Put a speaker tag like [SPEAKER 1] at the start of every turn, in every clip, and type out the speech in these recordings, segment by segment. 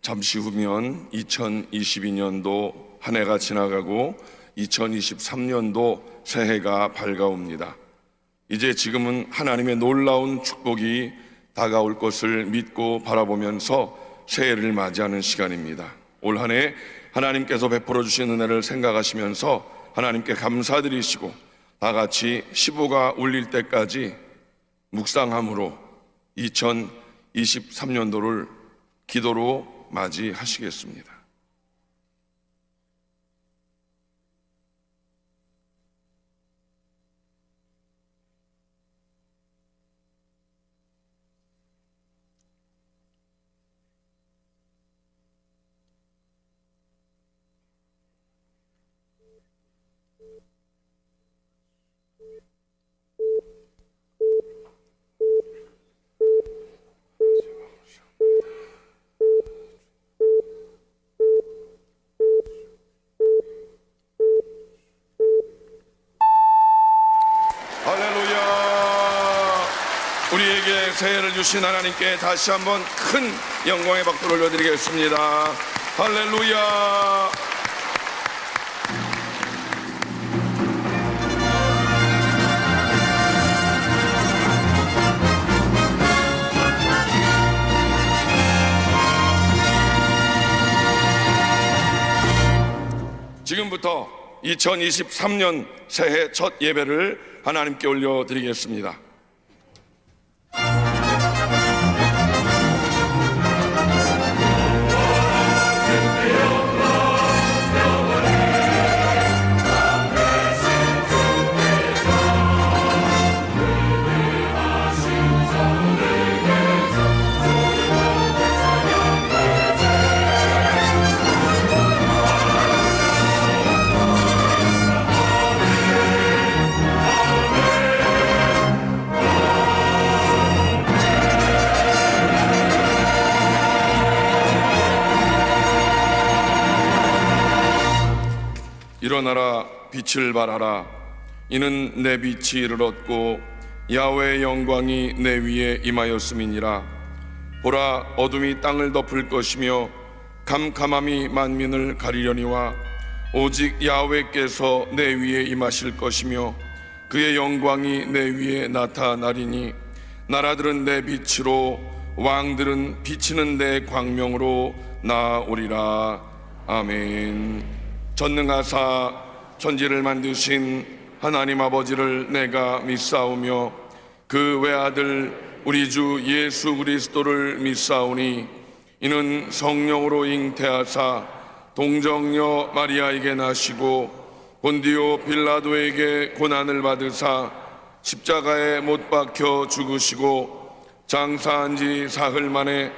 [SPEAKER 1] 잠시 후면 2022년도 한 해가 지나가고 2023년도 새해가 밝아옵니다. 이제 지금은 하나님의 놀라운 축복이 다가올 것을 믿고 바라보면서 새해를 맞이하는 시간입니다. 올 한 해 하나님께서 베풀어 주신 은혜를 생각하시면서 하나님께 감사드리시고 다 같이 시보가 울릴 때까지 묵상함으로 2023년도를 기도로 맞이하시겠습니다. 우리에게 새해를 주신 하나님께 다시 한번 큰 영광의 박수를 올려드리겠습니다. 할렐루야. 지금부터 2023년 새해 첫 예배를 하나님께 올려드리겠습니다. 일어나라 빛을 발하라. 이는 내 빛이 이르렀고 야훼의 영광이 내 위에 임하였음이니라. 보라, 어둠이 땅을 덮을 것이며 캄캄함이 만민을 가리려니와 오직 야훼께서 내 위에 임하실 것이며 그의 영광이 내 위에 나타나리니 나라들은 내 빛으로 왕들은 비치는 내 광명으로 나오리라. 아멘. 전능하사 천지를 만드신 하나님 아버지를 내가 믿사오며 그 외아들 우리 주 예수 그리스도를 믿사오니 이는 성령으로 잉태하사 동정녀 마리아에게 나시고 본디오 빌라도에게 고난을 받으사 십자가에 못 박혀 죽으시고 장사한 지 사흘 만에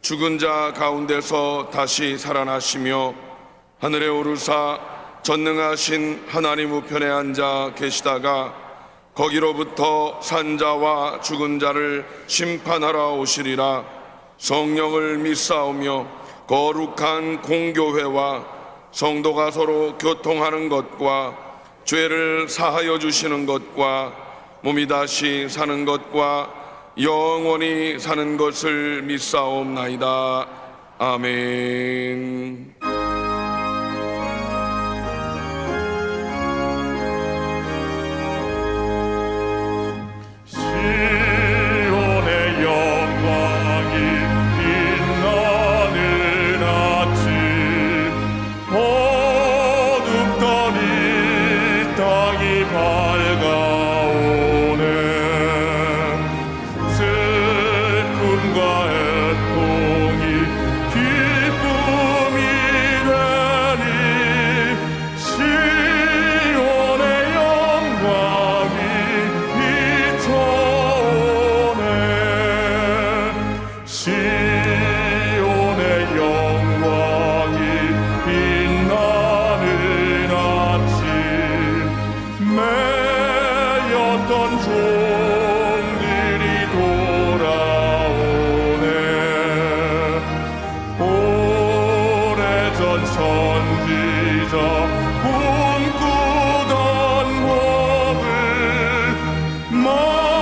[SPEAKER 1] 죽은 자 가운데서 다시 살아나시며 하늘에 오르사 전능하신 하나님 우편에 앉아 계시다가 거기로부터 산자와 죽은 자를 심판하러 오시리라. 성령을 믿사오며 거룩한 공교회와 성도가 서로 교통하는 것과 죄를 사하여 주시는 것과 몸이 다시 사는 것과 영원히 사는 것을 믿사옵나이다. 아멘.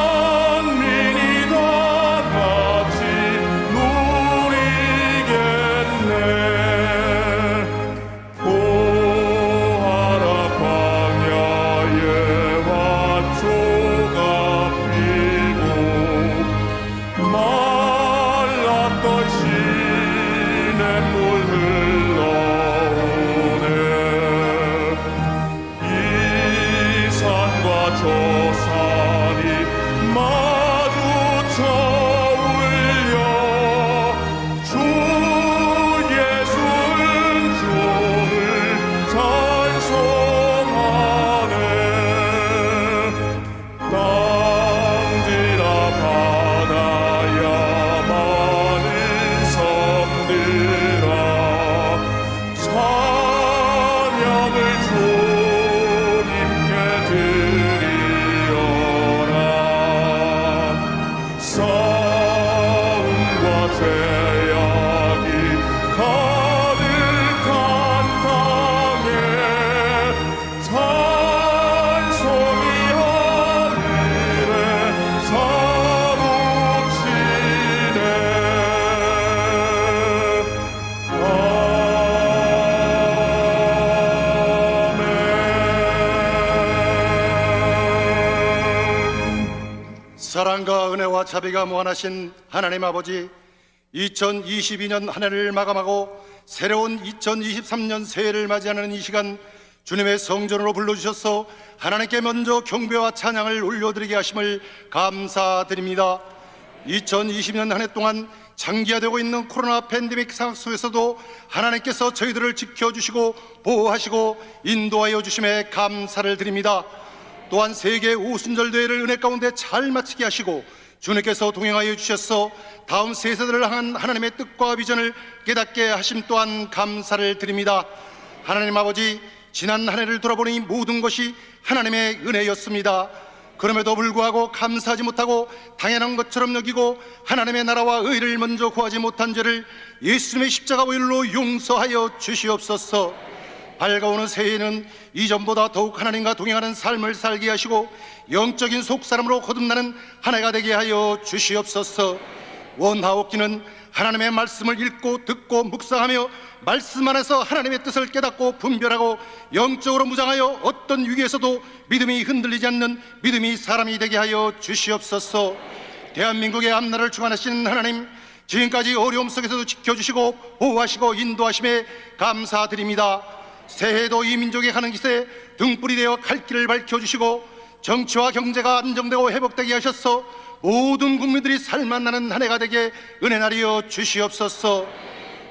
[SPEAKER 2] 만민이 다 같이 누리겠네. 사랑과 은혜와 자비가 무한하신 하나님 아버지, 2022년 한 해를 마감하고 새로운 2023년 새해를 맞이하는 이 시간, 주님의 성전으로 불러주셔서 하나님께 먼저 경배와 찬양을 올려드리게 하심을 감사드립니다. 2020년 한 해 동안 장기화되고 있는 코로나 팬데믹 상황 속에서도 하나님께서 저희들을 지켜주시고 보호하시고 인도하여 주심에 감사를 드립니다. 또한 세계 오순절 대회를 은혜 가운데 잘 마치게 하시고 주님께서 동행하여 주셔서 다음 세대들을 향한 하나님의 뜻과 비전을 깨닫게 하심 또한 감사를 드립니다. 하나님 아버지, 지난 한 해를 돌아보니 모든 것이 하나님의 은혜였습니다. 그럼에도 불구하고 감사하지 못하고 당연한 것처럼 여기고 하나님의 나라와 의를 먼저 구하지 못한 죄를 예수님의 십자가 보혈로 용서하여 주시옵소서. 밝아오는 새해에는 이전보다 더욱 하나님과 동행하는 삶을 살게 하시고 영적인 속사람으로 거듭나는 한 해가 되게 하여 주시옵소서. 원하옵기는 하나님의 말씀을 읽고 듣고 묵상하며 말씀 안에서 하나님의 뜻을 깨닫고 분별하고 영적으로 무장하여 어떤 위기에서도 믿음이 흔들리지 않는 믿음이 사람이 되게 하여 주시옵소서. 대한민국의 앞날을 주관하시는 하나님, 지금까지 어려움 속에서도 지켜주시고 보호하시고 인도하심에 감사드립니다. 새해에도 이 민족의 가는 길에 등불이 되어 갈 길을 밝혀주시고 정치와 경제가 안정되고 회복되게 하셔서 모든 국민들이 살만나는 한 해가 되게 은혜 나리여 주시옵소서.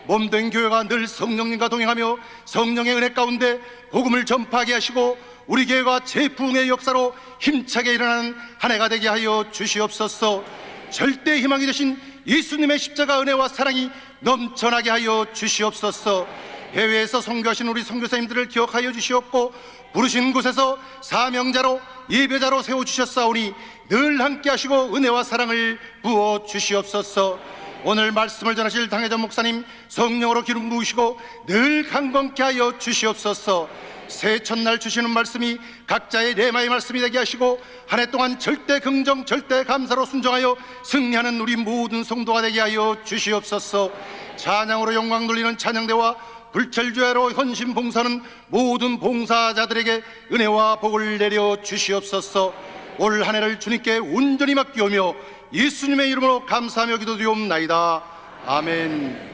[SPEAKER 2] 몸된 교회가 늘 성령님과 동행하며 성령의 은혜 가운데 복음을 전파하게 하시고 우리 교회가 재부흥의 역사로 힘차게 일어나는 한 해가 되게 하여 주시옵소서. 절대 희망이 되신 예수님의 십자가 은혜와 사랑이 넘쳐나게 하여 주시옵소서. 해외에서 선교하신 우리 선교사님들을 기억하여 주시옵고 부르신 곳에서 사명자로 예배자로 세워주셨사오니 늘 함께 하시고 은혜와 사랑을 부어 주시옵소서. 오늘 말씀을 전하실 당회전 목사님 성령으로 기름 부으시고 늘 강건케 하여 주시옵소서. 새해 첫날 주시는 말씀이 각자의 레마의 말씀이 되게 하시고 한 해 동안 절대 긍정 절대 감사로 순종하여 승리하는 우리 모든 성도가 되게 하여 주시옵소서. 찬양으로 영광 돌리는 찬양대와 불철주야로 헌신 봉사는 모든 봉사자들에게 은혜와 복을 내려 주시옵소서. 올 한 해를 주님께 온전히 맡기오며 예수님의 이름으로 감사하며 기도드리옵나이다. 아멘.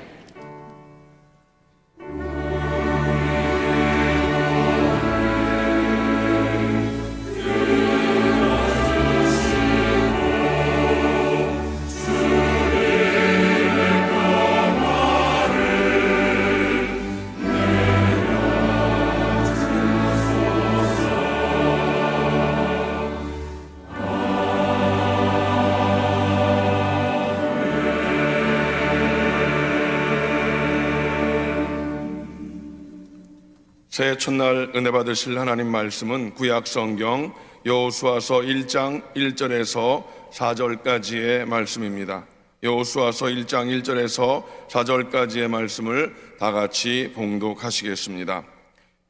[SPEAKER 1] 새해 첫날 은혜 받으실 하나님 말씀은 구약 성경 여호수아서 1장 1절에서 4절까지의 말씀입니다. 여호수아서 1장 1절에서 4절까지의 말씀을 다 같이 봉독하시겠습니다.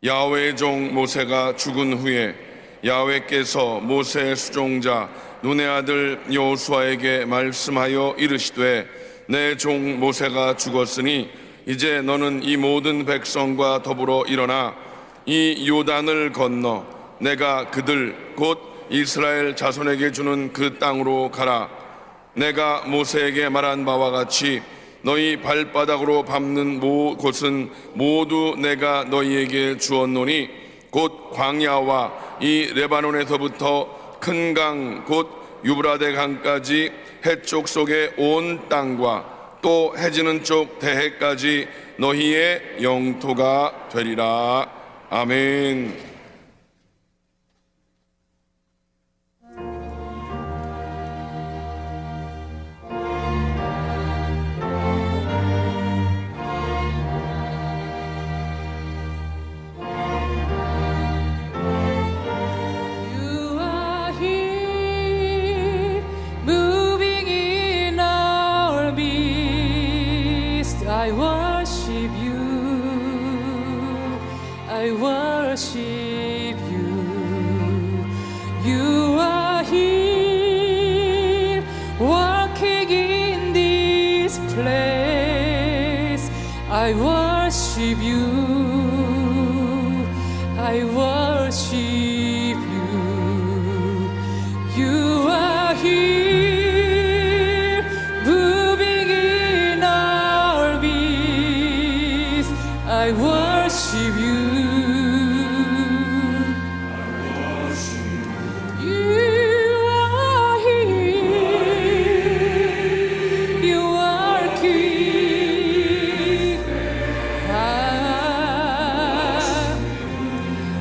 [SPEAKER 1] 야훼의 종 모세가 죽은 후에 야훼께서 모세의 수종자 눈의 아들 여호수아에게 말씀하여 이르시되 내 종 모세가 죽었으니 이제 너는 이 모든 백성과 더불어 일어나 이 요단을 건너 내가 그들 곧 이스라엘 자손에게 주는 그 땅으로 가라. 내가 모세에게 말한 바와 같이 너희 발바닥으로 밟는 곳은 모두 내가 너희에게 주었노니 곧 광야와 이 레바논에서부터 큰 강 곧 유브라데 강까지 해쪽 속의 온 땅과 또 해지는 쪽 대해까지 너희의 영토가 되리라. 아멘.
[SPEAKER 3] I worship you. You are here, walking in this place. I worship you. I worship you. You are here. worship you. You are here. You are King.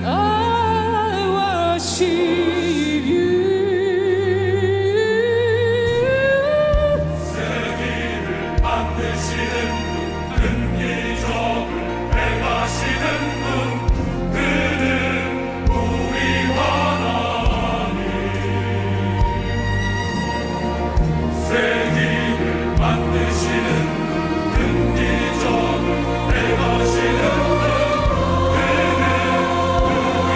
[SPEAKER 3] I worship you.
[SPEAKER 4] 만드시는 은기적을 행하시는 분 그는 우리 하나님 세기를 만드시는 은기적을 행하시는 분 그는 우리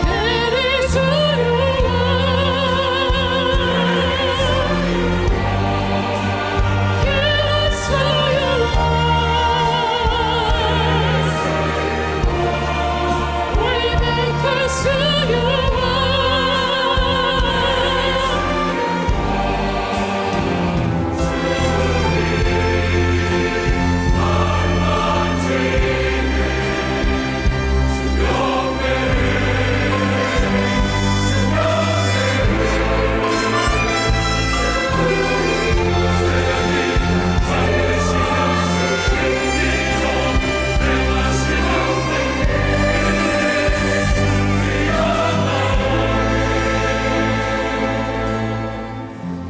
[SPEAKER 3] That is who you are. Yes, who you are. We make us who you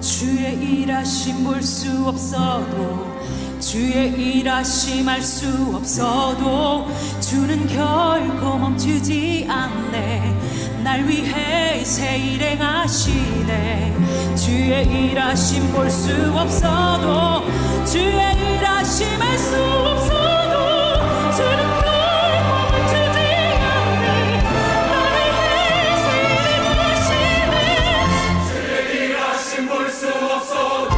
[SPEAKER 5] 주의 일하심 볼 수 없어도 주의 일하심 알 수 없어도 주는 결코 멈추지 않네 날 위해 새 일행하시네 주의 일하심 볼 수 없어도 주의 일하심 알 수 없어도 주는 결코 멈추지 않네 날 위해 새 일행하시네
[SPEAKER 4] 일하심 볼 수 없어도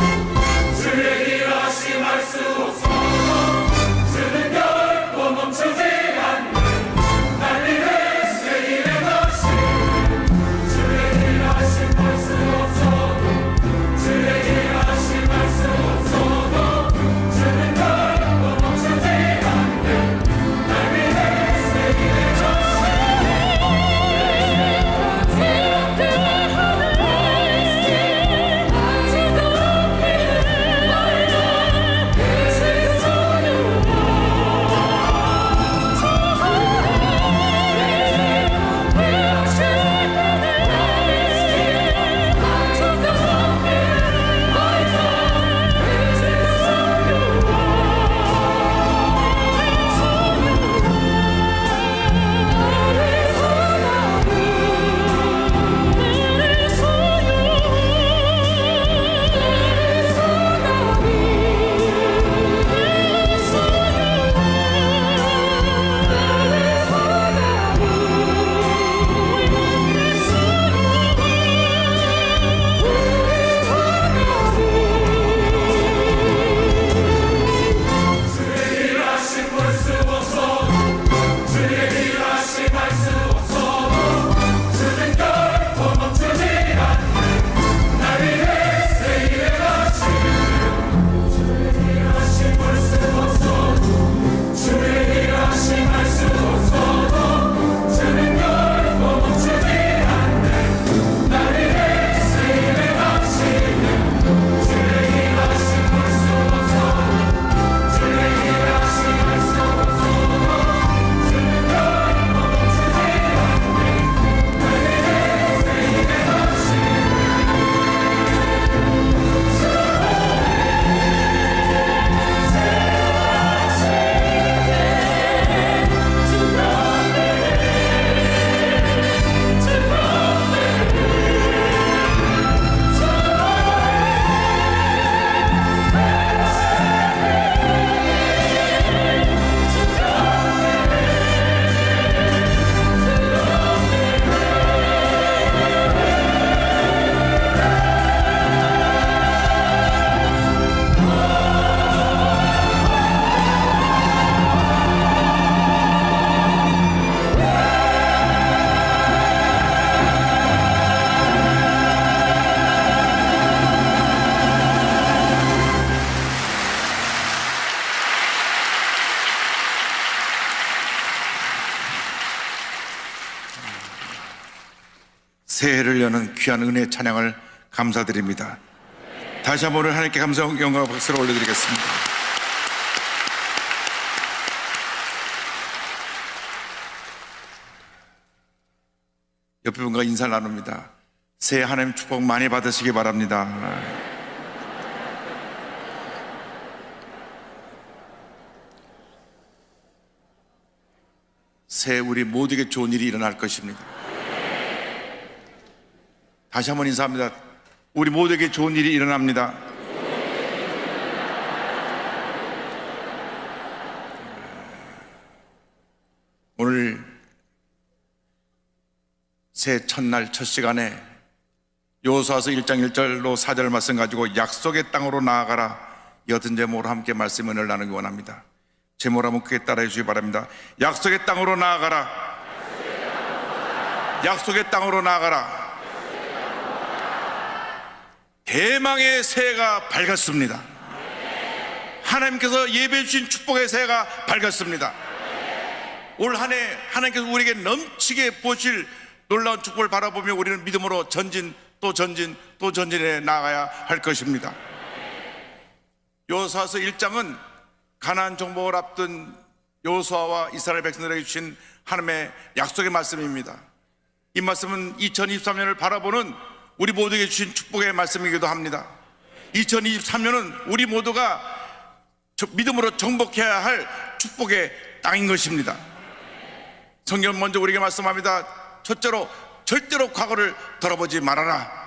[SPEAKER 4] 주의 일하심 알 수 없어도 주는 결코 멈추지 않는 날 위해 새 일행하심 주의 일하심 볼 수 없어도 주의 일하심 알 수 없어도 주는 결코 멈추지
[SPEAKER 6] 여는 귀한 은혜 찬양을 감사드립니다. 다시 한번 오늘 하나님께 감사 영광 박수를 올려드리겠습니다. 옆에 분과 인사를 나눕니다. 새해 하나님 축복 많이 받으시기 바랍니다. 새해 우리 모두에게 좋은 일이 일어날 것입니다. 다시 한번 인사합니다. 우리 모두에게 좋은 일이 일어납니다. 오늘 새해 첫날 첫 시간에 여호수아서 1장 1절로 4절 말씀 가지고 약속의 땅으로 나아가라, 이 어떤 제목으로 함께 말씀을 나누기 원합니다. 제목을 한번 크게 따라해 주시기 바랍니다. 약속의 땅으로 나아가라. 약속의 땅으로 나아가라. 대망의 새해가 밝았습니다. 하나님께서 예배해 주신 축복의 새해가 밝았습니다. 올 한 해 하나님께서 우리에게 넘치게 보실 놀라운 축복을 바라보며 우리는 믿음으로 전진 또 전진 또 전진해 나가야 할 것입니다. 여호수아서 1장은 가나안 정복을 앞둔 여호수아와 이스라엘 백성들에게 주신 하나님의 약속의 말씀입니다. 이 말씀은 2023년을 바라보는 우리 모두에게 주신 축복의 말씀이기도 합니다. 2023년은 우리 모두가 믿음으로 정복해야 할 축복의 땅인 것입니다. 성경은 먼저 우리에게 말씀합니다. 첫째로 절대로 과거를 돌아보지 말아라.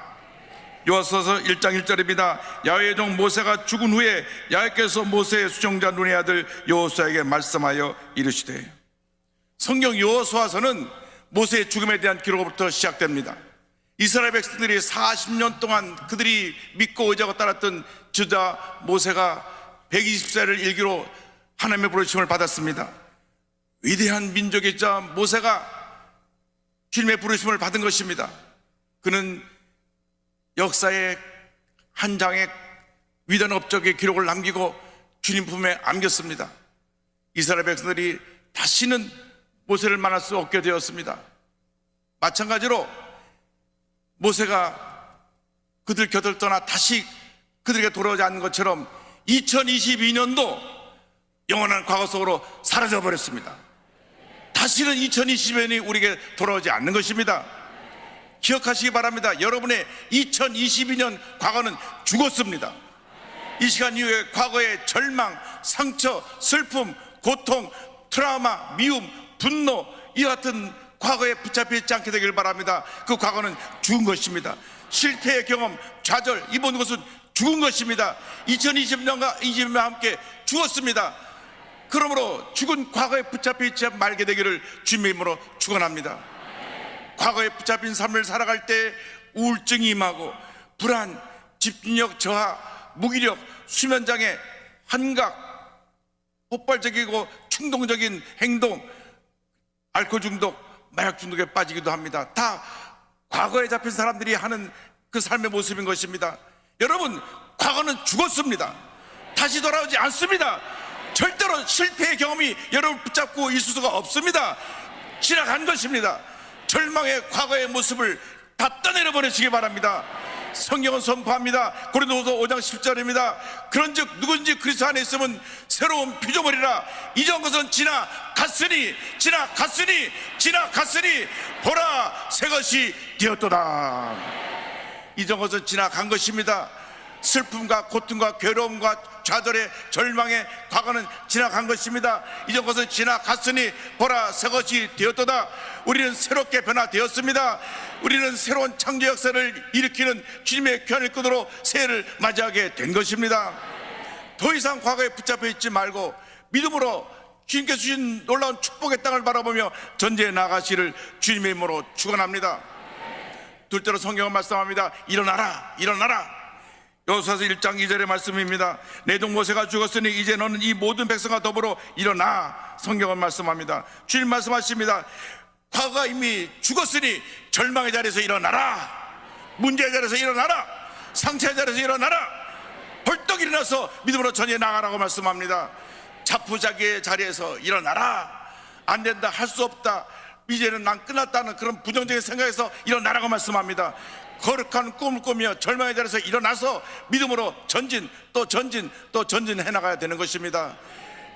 [SPEAKER 6] 여호수아서 1장 1절입니다. 야훼의 종 모세가 죽은 후에 야훼께서 모세의 수종자 눈의 아들 여호수아에게 말씀하여 이르시되, 성경 여호수아서는 모세의 죽음에 대한 기록으로부터 시작됩니다. 이스라엘 백성들이 40년 동안 그들이 믿고 의지하고 따랐던 지도자 모세가 120세를 일기로 하나님의 부르심을 받았습니다. 위대한 민족이자 모세가 주님의 부르심을 받은 것입니다. 그는 역사의 한 장의 위대한 업적의 기록을 남기고 주님 품에 안겼습니다. 이스라엘 백성들이 다시는 모세를 만날 수 없게 되었습니다. 마찬가지로 모세가 그들 곁을 떠나 다시 그들에게 돌아오지 않는 것처럼 2022년도 영원한 과거 속으로 사라져 버렸습니다. 다시는 2020년이 우리에게 돌아오지 않는 것입니다. 기억하시기 바랍니다. 여러분의 2022년 과거는 죽었습니다. 이 시간 이후에 과거의 절망, 상처, 슬픔, 고통, 트라우마, 미움, 분노, 이와 같은 과거에 붙잡혀 있지 않게 되길 바랍니다. 그 과거는 죽은 것입니다. 실패의 경험, 좌절, 이 모든 것은 죽은 것입니다. 2020년과 2020년과 함께 죽었습니다. 그러므로 죽은 과거에 붙잡혀 있지 말게 되기를 주님의 이름으로 축원합니다. 과거에 붙잡힌 삶을 살아갈 때 우울증이 임하고 불안, 집중력 저하, 무기력, 수면장애, 환각, 폭발적이고 충동적인 행동, 알코올 중독, 마약 중독에 빠지기도 합니다. 다 과거에 잡힌 사람들이 하는 그 삶의 모습인 것입니다. 여러분, 과거는 죽었습니다. 다시 돌아오지 않습니다. 절대로 실패의 경험이 여러분을 붙잡고 있을 수가 없습니다. 지나간 것입니다. 절망의 과거의 모습을 다 떠내려 버리시기 바랍니다. 성경은 선포합니다. 고린도후서 5장 10절입니다. 그런즉 누구든지 그리스도 안에 있으면 새로운 피조물이라. 이전 것은 지나갔으니 보라 새 것이 되었도다. 이전 것은 지나간 것입니다. 슬픔과 고통과 괴로움과 좌절의 절망의 과거는 지나간 것입니다. 이전 것은 지나갔으니 보라 새 것이 되었도다. 우리는 새롭게 변화되었습니다. 우리는 새로운 창조 역사를 일으키는 주님의 귀한 일꾼으로 새해를 맞이하게 된 것입니다. 더 이상 과거에 붙잡혀 있지 말고 믿음으로 주님께서 주신 놀라운 축복의 땅을 바라보며 전제해 나가시를 주님의 이름으로 축원합니다. 둘째로 성경은 말씀합니다. 일어나라, 일어나라. 여호수아서 1장 2절의 말씀입니다. 내 종 모세가 죽었으니 이제 너는 이 모든 백성과 더불어 일어나. 성경은 말씀합니다. 주님 말씀하십니다. 과거가 이미 죽었으니 절망의 자리에서 일어나라. 문제의 자리에서 일어나라. 상처의 자리에서 일어나라. 벌떡 일어나서 믿음으로 전해 나가라고 말씀합니다. 자포자기의 자리에서 일어나라. 안 된다, 할 수 없다, 이제는 난 끝났다는 그런 부정적인 생각에서 일어나라고 말씀합니다. 거룩한 꿈을 꾸며 절망의 자리에서 일어나서 믿음으로 전진 또 전진 또 전진해 나가야 되는 것입니다.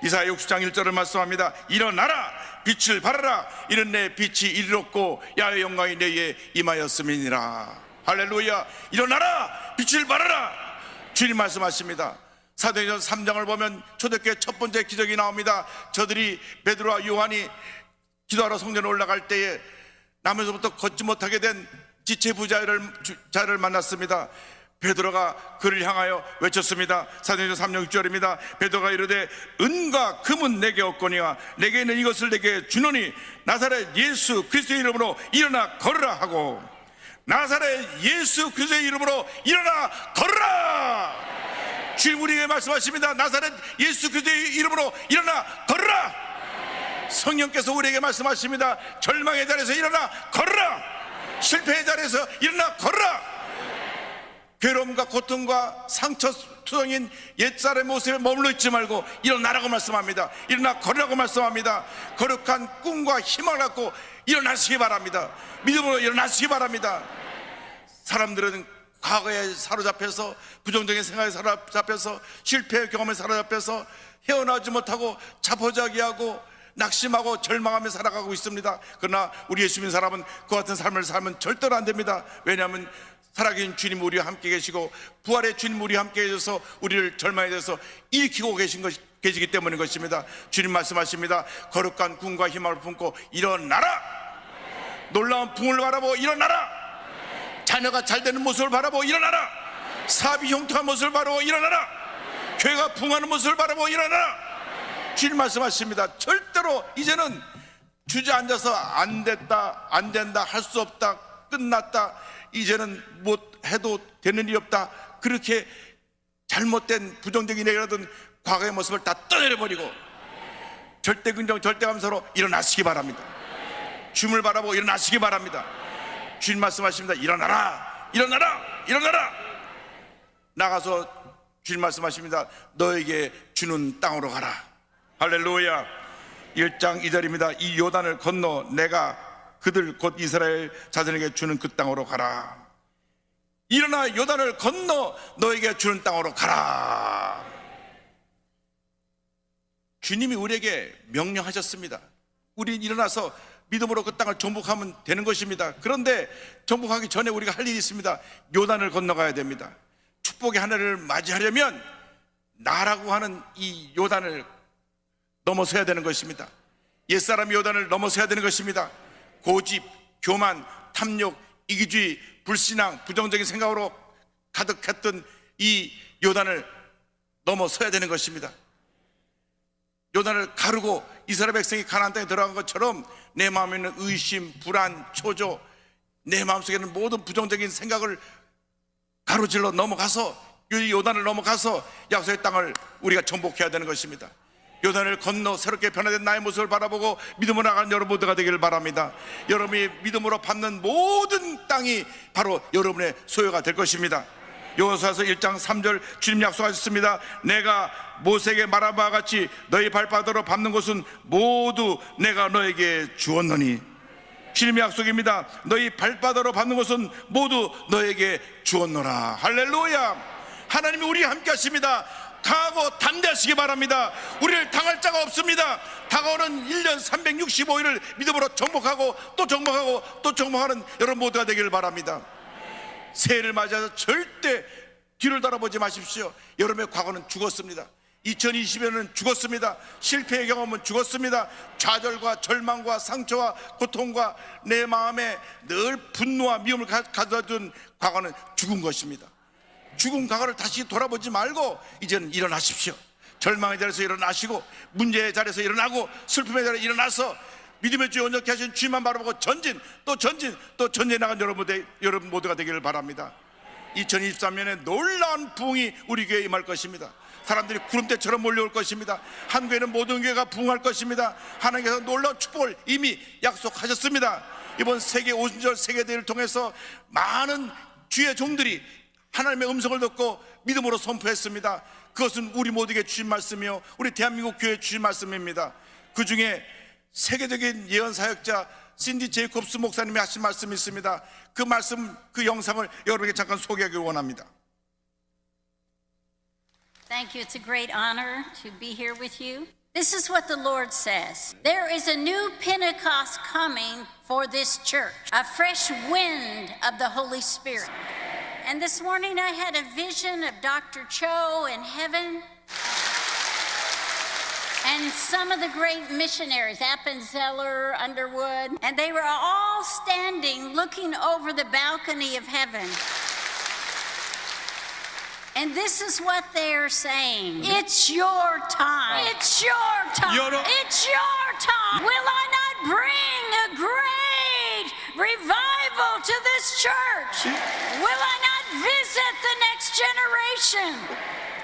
[SPEAKER 6] 이사야 60장 1절을 말씀합니다. 일어나라 빛을 발하라 이는 내 빛이 이르렀고 야훼 영광이 내게 임하였음이니라. 할렐루야. 일어나라 빛을 발하라 주님 말씀하십니다. 사도행전 3장을 보면 초대교회 첫 번째 기적이 나옵니다. 저들이 베드로와 요한이 기도하러 성전에 올라갈 때에 남에서부터 걷지 못하게 된 지체 부자를 만났습니다. 베드로가 그를 향하여 외쳤습니다. 사도행전 3장 6절입니다. 베드로가 이르되 은과 금은 내게 없거니와 내게 있는 이것을 내게 주노니 나사렛 예수 그리스도의 이름으로 일어나 걸으라 하고, 나사렛 예수 그리스도의 이름으로 일어나 걸으라. 주님 우리에게 말씀하십니다. 나사렛 예수 그리스도의 이름으로 일어나 걸으라. 성령께서 우리에게 말씀하십니다. 절망의 자리에서 일어나 걸으라. 실패의 자리에서 일어나 걸으라. 괴로움과 고통과 상처투성인 옛사람의 모습에 머물러 있지 말고 일어나라고 말씀합니다. 일어나 걸으라고 말씀합니다. 거룩한 꿈과 희망을 갖고 일어나시기 바랍니다. 믿음으로 일어나시기 바랍니다. 사람들은 과거에 사로잡혀서 부정적인 생각에 사로잡혀서 실패의 경험에 사로잡혀서 헤어나오지 못하고 자포자기하고 낙심하고 절망하며 살아가고 있습니다. 그러나 우리 예수 믿는 사람은 그 같은 삶을 살면 절대로 안 됩니다. 왜냐하면 살아계신 주님 우리와 함께 계시고 부활의 주님 우리와 함께 계셔서 우리를 절망에 대해서 일으키고 계시기 때문인 것입니다. 주님 말씀하십니다. 거룩한 꿈과 희망을 품고 일어나라. 놀라운 붕을 바라보고 일어나라. 자녀가 잘 되는 모습을 바라보고 일어나라. 사업이 형통한 모습을 바라보고 일어나라. 교회가 부흥하는 모습을 바라보고 일어나라. 주님 말씀하십니다. 절대로 이제는 주저앉아서 안 됐다, 안 된다, 할 수 없다, 끝났다, 이제는 못 해도 되는 일이 없다, 그렇게 잘못된 부정적인 얘기라든 과거의 모습을 다 떠내려버리고 절대 긍정, 절대 감사로 일어나시기 바랍니다. 주님을 바라보고 일어나시기 바랍니다. 주님 말씀하십니다. 일어나라, 일어나라, 일어나라. 나가서 주님 말씀하십니다. 너에게 주는 땅으로 가라. 할렐루야. 1장 2절입니다. 이 요단을 건너 내가 그들 곧 이스라엘 자손에게 주는 그 땅으로 가라. 일어나 요단을 건너 너에게 주는 땅으로 가라. 주님이 우리에게 명령하셨습니다. 우린 일어나서 믿음으로 그 땅을 정복하면 되는 것입니다. 그런데 정복하기 전에 우리가 할 일이 있습니다. 요단을 건너가야 됩니다. 축복의 한 해를 맞이하려면 나라고 하는 이 요단을 넘어서야 되는 것입니다. 옛사람 요단을 넘어서야 되는 것입니다. 고집, 교만, 탐욕, 이기주의, 불신앙, 부정적인 생각으로 가득했던 이 요단을 넘어서야 되는 것입니다. 요단을 가르고 이스라엘 백성이 가나안 땅에 들어간 것처럼 내 마음에 있는 의심, 불안, 초조, 내 마음속에 있는 모든 부정적인 생각을 가로질러 넘어가서 이 요단을 넘어가서 약속의 땅을 우리가 정복해야 되는 것입니다. 요단을 건너 새롭게 변화된 나의 모습을 바라보고 믿음으로 나가는 여러분 모두가 되기를 바랍니다. 여러분이 믿음으로 밟는 모든 땅이 바로 여러분의 소유가 될 것입니다. 여호수아서 1장 3절 주님 약속하셨습니다. 내가 모세에게 말한 바와 같이 너희 발바닥으로 밟는 곳은 모두 내가 너에게 주었노니. 주님의 약속입니다. 너희 발바닥으로 밟는 곳은 모두 너에게 주었노라. 할렐루야. 하나님이 우리와 함께 하십니다. 강하고 담대하시기 바랍니다. 우리를 당할 자가 없습니다. 다가오는 1년 365일을 믿음으로 정복하고 또 정복하고 또 정복하는 여러분 모두가 되기를 바랍니다. 새해를 맞이해서 절대 뒤를 돌아보지 마십시오. 여러분의 과거는 죽었습니다. 2020년은 죽었습니다. 실패의 경험은 죽었습니다. 좌절과 절망과 상처와 고통과 내 마음에 늘 분노와 미움을 가져다 둔 과거는 죽은 것입니다. 죽은 과거를 다시 돌아보지 말고 이제는 일어나십시오. 절망의 자리에서 일어나시고 문제의 자리에서 일어나고 슬픔의 자리에서 일어나서 믿음의 주 온전케 하신 주님만 바라보고 전진 또 전진 또 전진해 나간 여러분 모두가 되기를 바랍니다. 2023년에 놀라운 부흥이 우리 교회에 임할 것입니다. 사람들이 구름대처럼 몰려올 것입니다. 한국에는 모든 교회가 부흥할 것입니다. 하나님께서 놀라운 축복을 이미 약속하셨습니다. 이번 세계 오순절 세계대회를 통해서 많은 주의 종들이 하나님의 음성을 듣고 믿음으로 선포했습니다. 그것은 우리 모두에게 주신 말씀이요 우리 대한민국 교회에 주신 말씀입니다. 그 중에 세계적인 예언 사역자 신디 제이콥스 목사님이 하신 말씀이 있습니다. 그 말씀, 그 영상을 여러분에게 잠깐 소개하기 원합니다.
[SPEAKER 7] Thank you. It's a great honor to be here with you. This is what the Lord says. There is a new Pentecost coming for this church, a fresh wind of the Holy Spirit. And this morning I had a vision of Dr. Cho in heaven and some of the great missionaries, Appenzeller, Underwood, and they were all standing looking over the balcony of heaven. And this is what they're saying. It's your time. It's your time. It's your time. Will I not bring a great revival to this church? Will I not visit the next generation?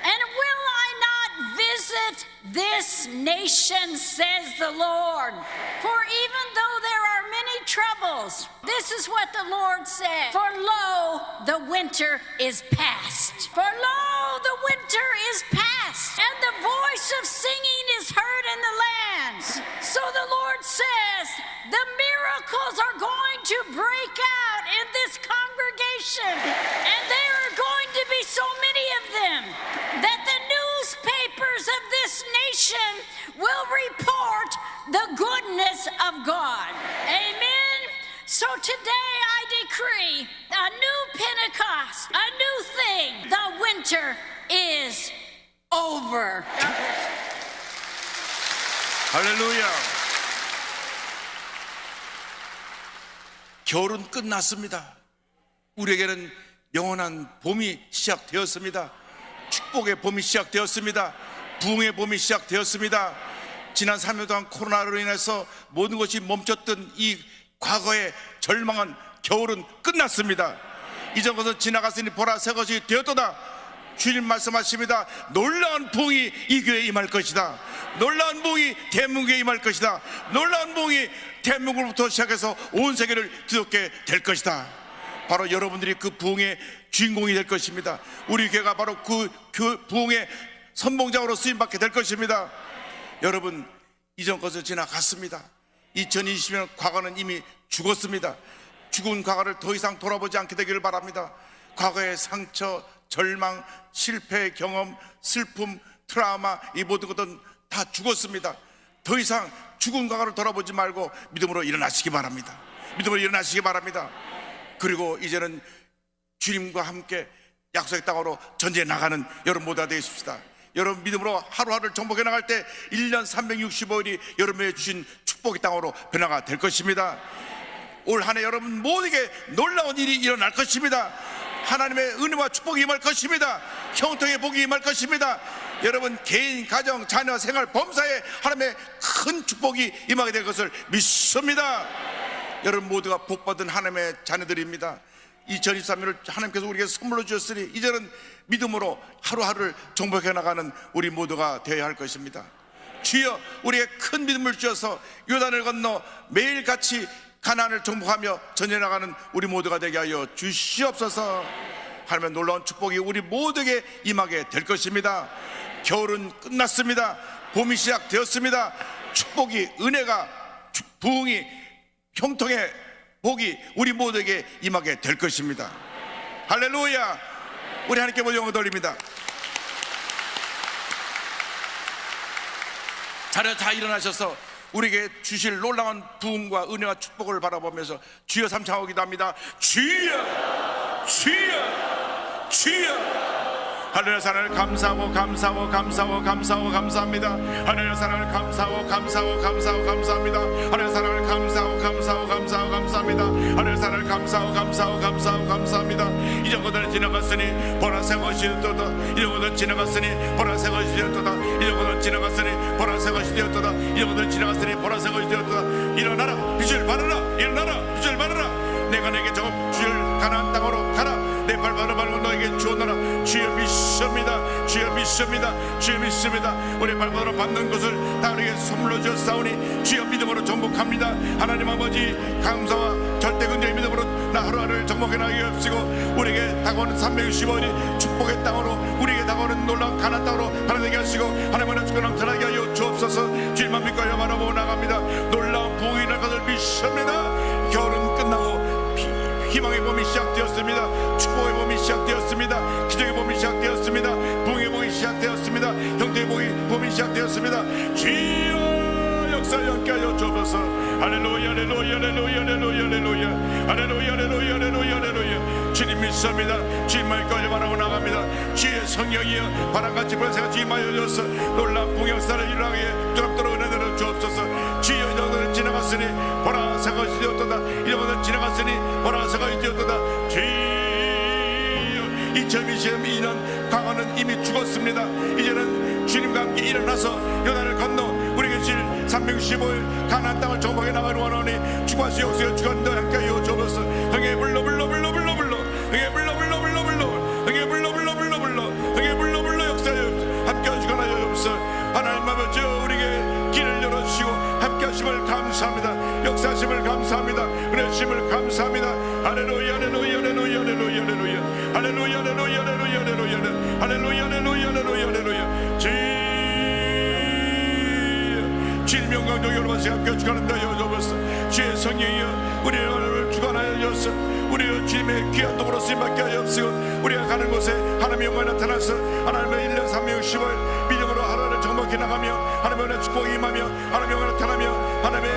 [SPEAKER 7] And will I not visit this nation, says the Lord? For even though there are many troubles, this is what the Lord said. For lo, the winter is past. For lo, the winter is past, and the voice of singing is heard in the lands. So the Lord says, the miracles are going to break out in this congregation, and there are going to be so many of them that the newspapers of this nation will report the goodness of God. Amen. So today I decree a new Pentecost, a new thing. The winter is over.
[SPEAKER 6] 할렐루야. 겨울은 끝났습니다. 우리에게는 영원한 봄이 시작되었습니다. 축복의 봄이 시작되었습니다. 부흥의 봄이 시작되었습니다. 지난 3년 동안 코로나로 인해서 모든 것이 멈췄던 이 과거의 절망한 겨울은 끝났습니다. 이전 것은 지나갔으니 보라 새 것이 되었도다. 주님 말씀하십니다. 놀라운 부흥이 이 교회에 임할 것이다. 놀라운 부흥이 대한민국에 임할 것이다. 놀라운 부흥이 대한민국으로부터 시작해서 온 세계를 뒤덮게 될 것이다. 바로 여러분들이 그 부흥의 주인공이 될 것입니다. 우리 교회가 바로 그 부흥의 선봉장으로 쓰임받게 될 것입니다. 여러분, 이전 것은 지나갔습니다. 2020년 과거는 이미 죽었습니다. 죽은 과거를 더 이상 돌아보지 않게 되기를 바랍니다. 과거의 상처, 절망, 실패 경험, 슬픔, 트라우마, 이 모든 것은 다 죽었습니다. 더 이상 죽은 과거를 돌아보지 말고 믿음으로 일어나시기 바랍니다. 믿음으로 일어나시기 바랍니다. 그리고 이제는 주님과 함께 약속의 땅으로 전쟁에 나가는 여러분 모두가 되십시다. 여러분 믿음으로 하루하루를 정복해 나갈 때 1년 365일이 여러분에게 주신 축복의 땅으로 변화가 될 것입니다. 올 한 해 여러분 모두에게 놀라운 일이 일어날 것입니다. 하나님의 은혜와 축복이 임할 것입니다. 형통의 복이 임할 것입니다. 여러분 개인, 가정, 자녀, 생활, 범사에 하나님의 큰 축복이 임하게 될 것을 믿습니다. 여러분 모두가 복받은 하나님의 자녀들입니다. 2023년을 하나님께서 우리에게 선물로 주셨으니 이제는 믿음으로 하루하루를 정복해 나가는 우리 모두가 되어야 할 것입니다. 주여, 우리에게 큰 믿음을 주셔서 요단을 건너 매일같이 가나안을 정복하며 전쟁해 나가는 우리 모두가 되게 하여 주시옵소서. 하나님의 놀라운 축복이 우리 모두에게 임하게 될 것입니다. 겨울은 끝났습니다. 봄이 시작되었습니다. 축복이, 은혜가, 부흥이, 형통의 복이 우리 모두에게 임하게 될 것입니다. 할렐루야. 우리 하나님께 모두 영광 돌립니다. 자녀 다 일어나셔서 우리에게 주실 놀라운 부흥과 은혜와 축복을 바라보면서 주여 삼창하고 기도합니다. 주여, 주여, 주여. 하늘의 사랑을 감사하고 감사하고 감사하고 감사하고 감사합니다. 하늘의 사랑을 감사하고 감사하고 감사하고 감사합니다. 하늘의 사랑을 감사하고 감사하고 감사하고 감사합니다. 하늘의 사랑을 감사하고 감사하고 감사하고 감사합니다. 이전 것들은 지나갔으니 보라색 것이 되었도다. 이전 것들은 지나갔으니 보라색 것이 되었도다. 이전 것들은 지나갔으니 보라색 것이 되었도다. 이전 것들은 지나갔으니 보라색 것이 되었도다. 일어나라, 빛을 발하라. 일어나라, 빛을 발하라. 내가 내게 저 주를 가나안 땅으로 가라. 내 발바닥을 밟고 너에게 주었노라. 주여 믿습니다. 주여 믿습니다. 주여 믿습니다. 우리 발바닥으로 받는 것을 다 우리에게 선물로 주었사오니 주여 믿음으로 정복합니다. 하나님 아버지 감사와 절대 긍정의 믿음으로 나 하루하루를 정복해 나가게 없으고 우리에게 다가오는 365일이 축복의 땅으로 우리에게 다가오는 놀라운 가나안 땅으로 하나님께 하시고 하나님의 주권 넘쳐나게 하여 주옵소서. 주님만 믿고 바라보고 나갑니다. 놀라운 부흥이 날 것을 믿습니다. 겨울은 끝나고 희망의 봄이 시작되었습니다. 축복의 봄이 시작되었습니다. 기적의 봄이 시작되었습니다. 부흥의 봄이 시작되었습니다. 형제의 봄이 시작되었습니다. 주여 역사 연기하여 주옵소서. 할렐루야 할렐루야 할렐루야 할렐루야 할렐루야 할렐루야 할렐루야 할렐루야 할렐루야. 주님 믿습니다. 주님만 꺼져 바라고 나갑니다. 주의 성령이여 바람같이 불새가 주임하여 주소서. 놀라운 부흥 역사를 일어나게 두렵도록 은혜를 주옵소서. 주여 이전은 지나갔으니 보라 새가 되었도다. 이전은 지나갔으니 보라 새가 되었도다. 주여 2022년 광화는 이미 죽었습니다. 이제는 주님과 함께 일어나서 요단을 건너 우리 계실 365일 가나안 땅을 정복해 나가는 원하니 주가시 역사여 주간도 함께 하여 주옵소서. 흥에 불러 불러 불러 불러 불러 흥에 불러 불러 불러 불러 흥에 불러 불러 불러 불러 흥에 불러 불러 역사여 함께 하시거나 주옵소서. 하나님 아버지 우리에게 길을 열어주시고 함께 하심을 감사합니다. 역사하심을 감사합니다. 은혜하심을 감사합니다. 할렐루야 할렐루야 할렐루야 할렐루야 할렐루야 할렐루야 할렐루야 할렐루야 할렐루야 할렐루야 할렐루야 할렐루야 주님 영광 여러분과 함께 주관한다 여호와서 주의 성령이여 우리의 하나님을 주관하여 주옵소서. 우리의 주님의 귀한 도구로 쓰임받게 하여 주옵시고 우리가 가는 곳에 하나님의 영광이 나타나서 하나님의 1년 360을 믿음으로 하루를 정복해 나가며 하나님의 축복이 임하며 하나님의 영광이 나타나며 하나님의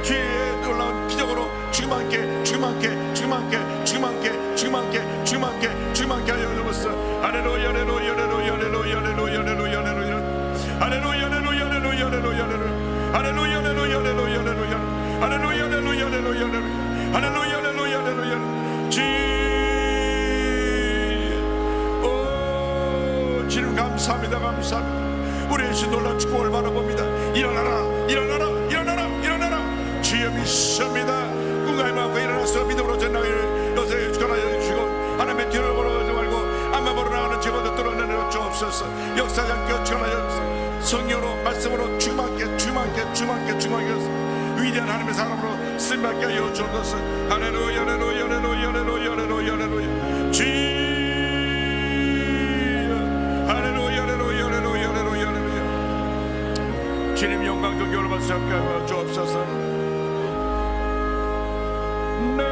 [SPEAKER 6] 주의 놀라운 기적으로 죽음 함께 하여 주옵소서. 할렐루야 할렐루야 할렐루야 할렐루야 할렐루야 할렐루야 할렐루야 할렐루야 할렐루야 할렐루야 할렐루야 할렐루야 할렐루야 할렐루야 할렐루야 할렐루야 할렐루야 할렐루야 주님 감사합니다. 감사합니다. 우리의 신 놀라운 축복을 바라봅니다. 일어나라 일어나라 일어나라 일어나라. 주여 믿습니다. 꿈과 희망과 일어나서 믿음으로 전나기를 요새 주관하여 주시고 하나님의 뒤를 보러가지 말고 앞만 보러 나가는 죄보다 뚫어내려 주옵소서. 역사장 껴쳐나여 성령으로 말씀으로 주만께 위대한 하나님의 사람으로 쓰임받게 하여 주옵소서. 할렐루야 할렐루야 할렐루야 할렐루야 할렐루야 할렐루야 주여 할렐루야 할렐루야 할렐루야 할렐루야 할렐루야 주님 영광 존경을 받으시게 하여 주옵소서. 내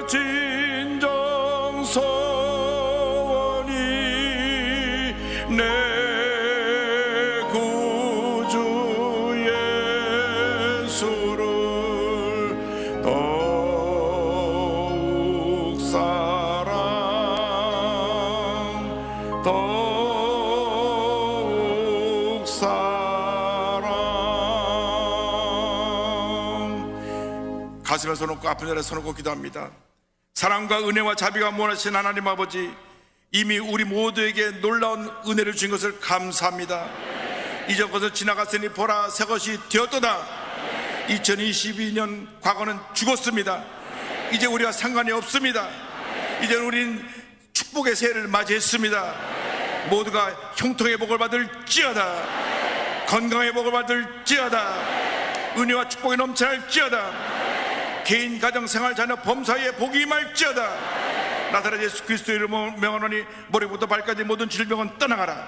[SPEAKER 6] 진정 소원이 내 가슴에 손놓고 아픈 자리에 손놓고 기도합니다. 사랑과 은혜와 자비가 무한하신 하나님 아버지 이미 우리 모두에게 놀라운 은혜를 주신 것을 감사합니다. 이전 것은 지나갔으니 보라 새 것이 되었도다. 2022년 과거는 죽었습니다. 이제 우리와 상관이 없습니다. 이제 우린 축복의 새해를 맞이했습니다. 모두가 형통의 복을 받을지어다. 건강의 복을 받을지어다. 은혜와 축복이 넘쳐날지어다. 개인, 가정, 생활, 자녀, 범사에 복이 임할지어다. 나사렛 예수 그리스도의 이름으로 명하노니 머리부터 발까지 모든 질병은 떠나가라.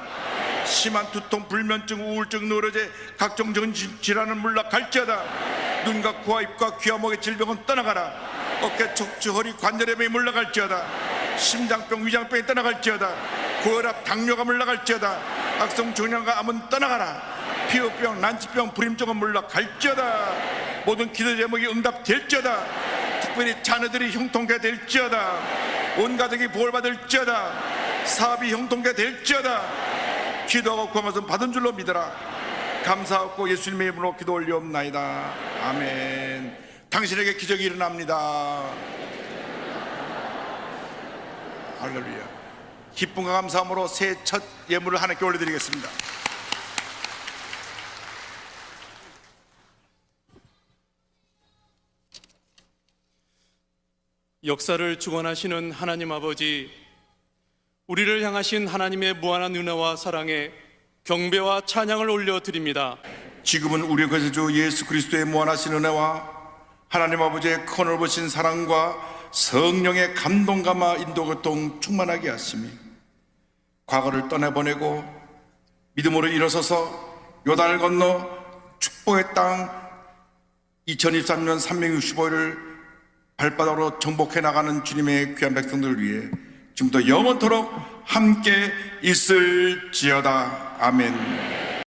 [SPEAKER 6] 심한 두통, 불면증, 우울증, 노로제, 각종 질환은 물러갈지어다. 눈과 코와 입과 귀와 목의 질병은 떠나가라. 어깨, 척추, 허리, 관절염이 물러갈지어다. 심장병, 위장병이 떠나갈지어다. 고혈압, 당뇨가 물러갈지어다. 악성 종양과 암은 떠나가라. 피부병, 난치병, 불임증은 물러갈지어다. 모든 기도 제목이 응답될지어다. 특별히 자녀들이 형통케 될지어다. 온 가족이 복을 받을지어다. 사업이 형통케 될지어다. 기도하고 구한 것은 받은 줄로 믿어라. 감사하고 예수님의 이름으로 기도 올리옵나이다. 아멘. 당신에게 기적이 일어납니다. 할렐루야. 기쁨과 감사함으로 새해 첫 예물을 하나님께 올려드리겠습니다.
[SPEAKER 8] 역사를 주관하시는 하나님 아버지, 우리를 향하신 하나님의 무한한 은혜와 사랑에 경배와 찬양을 올려드립니다.
[SPEAKER 6] 지금은 우리 구세주 예수 그리스도의 무한하신 은혜와 하나님 아버지의 큰을 보신 사랑과 성령의 감동감화 인도교통 충만하게 하시며 과거를 떠내보내고 믿음으로 일어서서 요단을 건너 축복의 땅 2023년 365일을 발바닥으로 정복해 나가는 주님의 귀한 백성들을 위해 지금부터 영원토록 함께 있을지어다. 아멘.